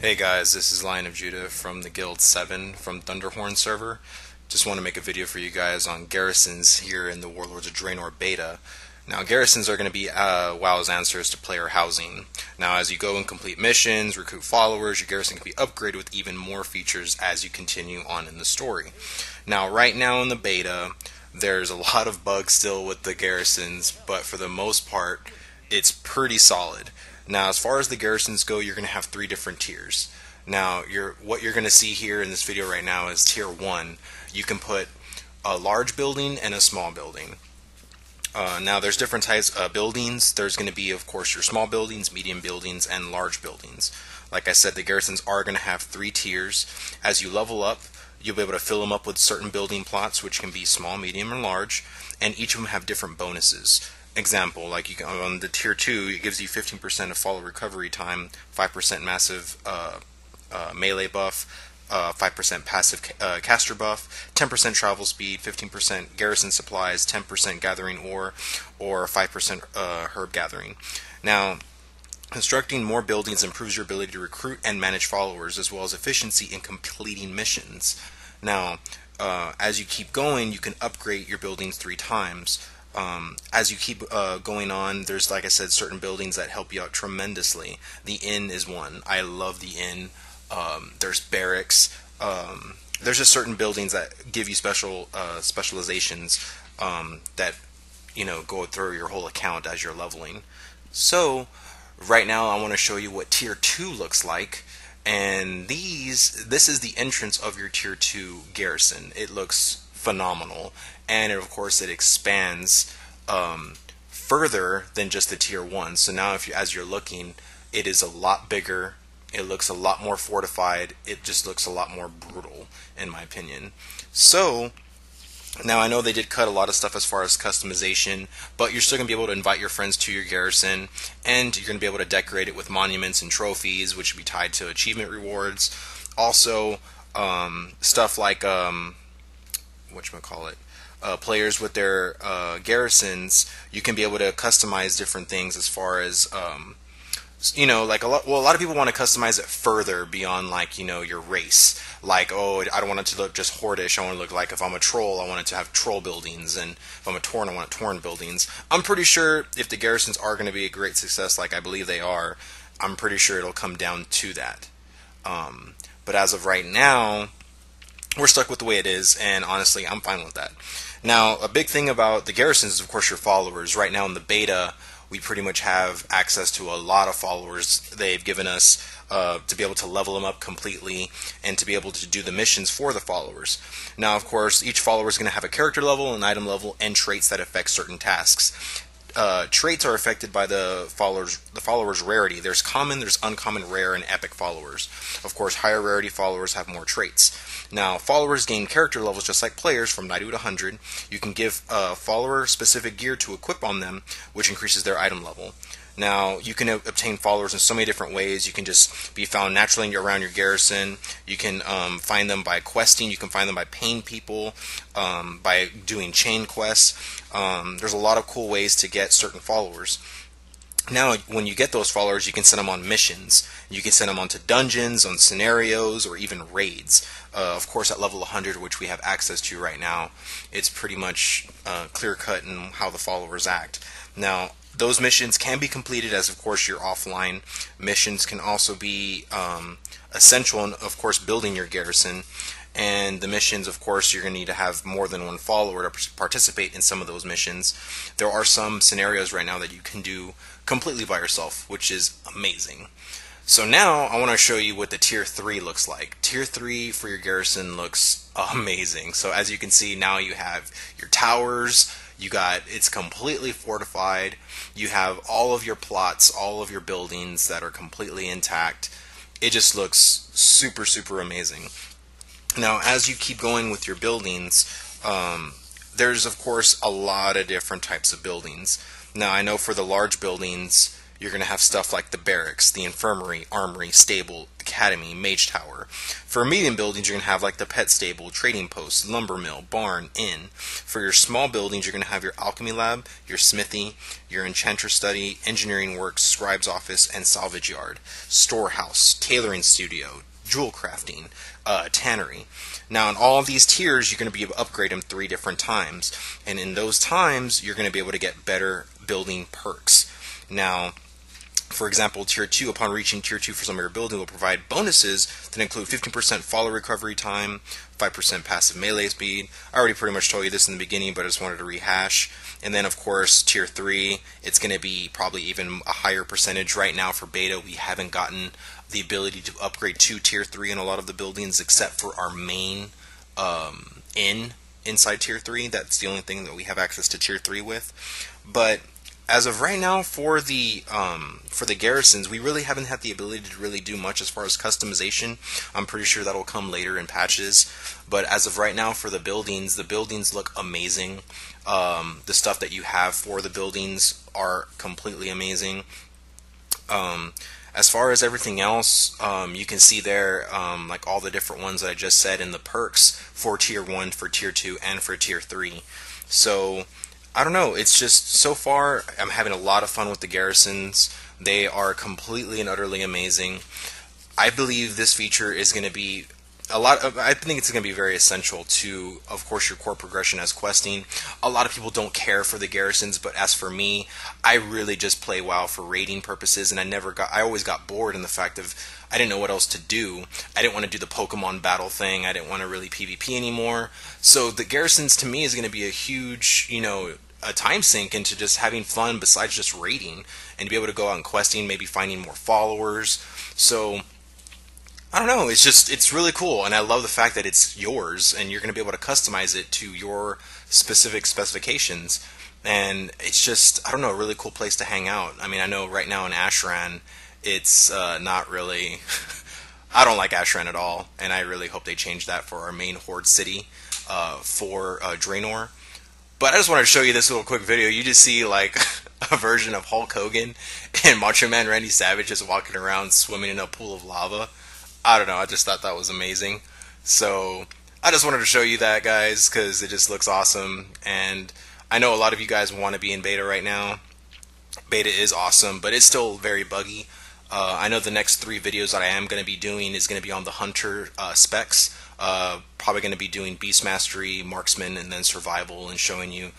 Hey guys, this is Lion of Judah from the Guild 7 from Thunderhorn server. Just want to make a video for you guys on garrisons here in the Warlords of Draenor beta. Now garrisons are going to be WoW's answers to player housing. Now as you go and complete missions, recruit followers, your garrison can be upgraded with even more features as you continue on in the story. Now right now in the beta, there's a lot of bugs still with the garrisons, but for the most part, it's pretty solid. Now, as far as the garrisons go, you're going to have three different tiers. Now, what you're going to see here in this video right now is tier 1. You can put a large building and a small building. Now, there's different types of buildings. There's going to be, of course, your small buildings, medium buildings, and large buildings. Like I said, the garrisons are going to have three tiers. As you level up, you'll be able to fill them up with certain building plots, which can be small, medium, or large, and each of them have different bonuses. Example, like you can, on the tier 2, it gives you 15% of follow recovery time, 5% massive melee buff, 5% passive caster buff, 10% travel speed, 15% garrison supplies, 10% gathering ore, or 5% herb gathering. Now, constructing more buildings improves your ability to recruit and manage followers, as well as efficiency in completing missions. Now, as you keep going, you can upgrade your buildings 3 times. As you keep going on, there's, like I said, certain buildings that help you out tremendously. The inn is one. I love the inn. There's barracks. There's just certain buildings that give you specializations that go through your whole account as you're leveling. So right now I want to show you what tier 2 looks like. And this is the entrance of your tier 2 garrison. It looks phenomenal, and of course it expands further than just the tier 1. So now as you're looking, it is a lot bigger, it looks a lot more fortified, it just looks a lot more brutal in my opinion. So now I know they did cut a lot of stuff as far as customization, but you're still going to be able to invite your friends to your garrison, and you're going to be able to decorate it with monuments and trophies, which will be tied to achievement rewards. Also, stuff like players with their garrisons, you can be able to customize different things as far as like a lot of people want to customize it further beyond, like, your race. Like, oh, I don't want it to look just hordish. I want it to look like, if I'm a troll, I want it to have troll buildings, and if I'm a Tauren, I want Tauren buildings. I'm pretty sure if the garrisons are going to be a great success, like I believe they are, I'm pretty sure it'll come down to that. But as of right now, we're stuck with the way it is, and honestly, I'm fine with that. Now, a big thing about the garrisons is, of course, your followers. Right now in the beta, we pretty much have access to a lot of followers. They've given us to be able to level them up completely and to be able to do the missions for the followers. Now, of course, each follower is going to have a character level, an item level, and traits that affect certain tasks. Traits are affected by the followers' rarity. There's common, there's uncommon, rare, and epic followers. Of course, higher rarity followers have more traits. Now, followers gain character levels just like players from 90 to 100. You can give follower specific gear to equip on them, which increases their item level. Now, you can obtain followers in so many different ways. You can just be found naturally around your garrison. You can find them by questing. You can find them by paying people, by doing chain quests. There's a lot of cool ways to get certain followers. Now, when you get those followers, you can send them on missions. You can send them onto dungeons, on scenarios, or even raids. Of course, at level 100, which we have access to right now, it's pretty much clear-cut in how the followers act. Now, those missions can be completed as, of course, your offline missions can also be essential in, of course, building your garrison. And the missions, of course, you're going to need to have more than one follower to participate in some of those missions. There are some scenarios right now that you can do completely by yourself, which is amazing. So now I want to show you what the tier 3 looks like. Tier 3 for your garrison looks amazing. So as you can see, now you have your towers, it's completely fortified, you have all of your plots, all of your buildings that are completely intact. It just looks super, super amazing. Now, as you keep going with your buildings, there's, of course, a lot of different types of buildings. Now, I know for the large buildings, you're going to have stuff like the barracks, the infirmary, armory, stable, academy, mage tower. For medium buildings, you're going to have like the pet stable, trading post, lumber mill, barn, inn. For your small buildings, you're going to have your alchemy lab, your smithy, your enchanter study, engineering works, scribe's office, and salvage yard, storehouse, tailoring studio, jewel crafting, tannery. Now, in all of these tiers, you're going to be able to upgrade them 3 different times, and in those times, you're going to be able to get better building perks. Now, for example, Tier 2, upon reaching Tier 2 for some of your building, will provide bonuses that include 15% follow recovery time, 5% passive melee speed. I already pretty much told you this in the beginning, but I just wanted to rehash. And then, of course, Tier 3, it's going to be probably even a higher percentage. Right now, for beta, we haven't gotten the ability to upgrade to Tier 3 in a lot of the buildings, except for our main inside Tier 3. That's the only thing that we have access to Tier 3 with. But as of right now, for the garrisons, we really haven't had the ability to really do much as far as customization. I'm pretty sure that'll come later in patches. But as of right now, for the buildings look amazing. The stuff that you have for the buildings are completely amazing. As far as everything else, you can see there like all the different ones that I just said in the perks for Tier 1, for Tier 2, and for Tier 3. So I don't know, it's just, so far, I'm having a lot of fun with the garrisons. They are completely and utterly amazing. I believe this feature is going to be I think it's going to be very essential to, of course, your core progression as questing. A lot of people don't care for the garrisons, but as for me, I really just play WoW for raiding purposes, and I always got bored in the fact of I didn't know what else to do. I didn't want to do the Pokemon battle thing. I didn't want to really PvP anymore. So the garrisons to me is going to be a huge, a time sink into just having fun besides just raiding, and to be able to go out and questing, maybe finding more followers. So I don't know, it's really cool, and I love the fact that it's yours and you're going to be able to customize it to your specific specifications. And it's just, I don't know, a really cool place to hang out. I mean, I know right now in Ashran it's not really I don't like Ashran at all, and I really hope they change that for our main Horde city for Draenor. But I just wanted to show you this little quick video. You just see like a version of Hulk Hogan and Macho Man Randy Savage just walking around swimming in a pool of lava. I don't know, I just thought that was amazing. So I just wanted to show you that, guys, because it just looks awesome. And I know a lot of you guys want to be in beta right now. Beta is awesome, but it's still very buggy. I know the next 3 videos that I am going to be doing is going to be on the Hunter specs. Probably going to be doing Beast Mastery, Marksman, and then Survival, and showing you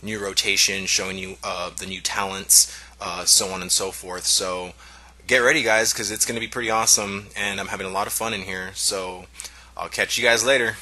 new rotation, showing you the new talents, so on and so forth. So get ready, guys, because it's going to be pretty awesome, and I'm having a lot of fun in here. So I'll catch you guys later.